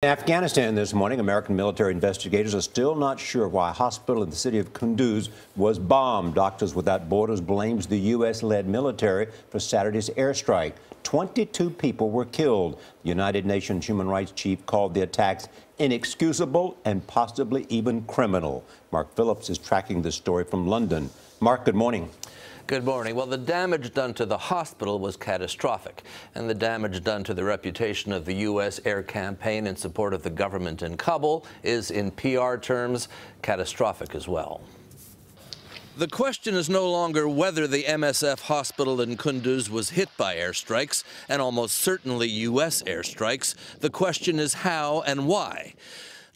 In Afghanistan this morning, American military investigators are still not sure why a hospital in the city of Kunduz was bombed. Doctors Without Borders blames the U.S.-led military for Saturday's airstrike. 22 people were killed. The United Nations human rights chief called the attacks inexcusable and possibly even criminal. Mark Phillips is tracking this story from London. Mark, good morning. Good morning. Well, the damage done to the hospital was catastrophic, and the damage done to the reputation of the U.S. air campaign in support of the government in Kabul is, in PR terms, catastrophic as well. The question is no longer whether the MSF hospital in Kunduz was hit by airstrikes, and almost certainly U.S. airstrikes. The question is how and why.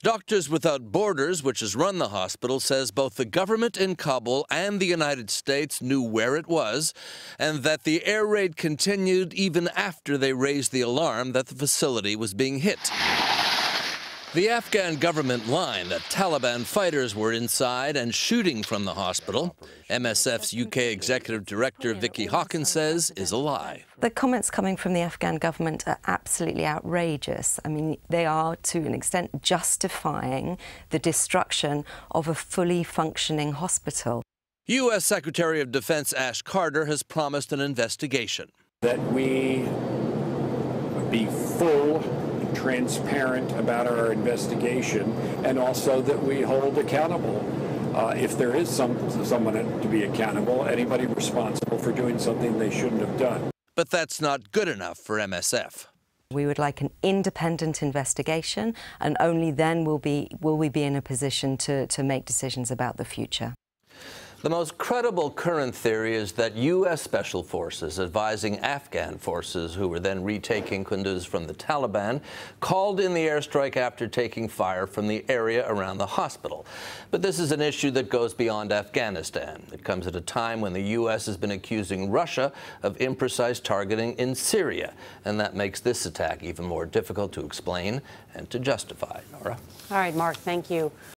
Doctors Without Borders, which has run the hospital, says both the government in Kabul and the United States knew where it was, and that the air raid continued even after they raised the alarm that the facility was being hit. The Afghan government line that Taliban fighters were inside and shooting from the hospital, MSF's UK Executive Director Vicky Hawkins says is a lie. The comments coming from the Afghan government are absolutely outrageous. I mean, they are, to an extent, justifying the destruction of a fully functioning hospital. U.S. Secretary of Defense Ash Carter has promised an investigation. That we be full, transparent about our investigation, and also that we hold accountable, if there is someone to be accountable, anybody responsible for doing something they shouldn't have done. But that's not good enough for MSF. We would like an independent investigation, and only then will we be in a position to make decisions about the future. The most credible current theory is that U.S. Special Forces advising Afghan forces who were then retaking Kunduz from the Taliban called in the airstrike after taking fire from the area around the hospital. But this is an issue that goes beyond Afghanistan. It comes at a time when the U.S. has been accusing Russia of imprecise targeting in Syria, and that makes this attack even more difficult to explain and to justify. Nora? All right, Mark, thank you.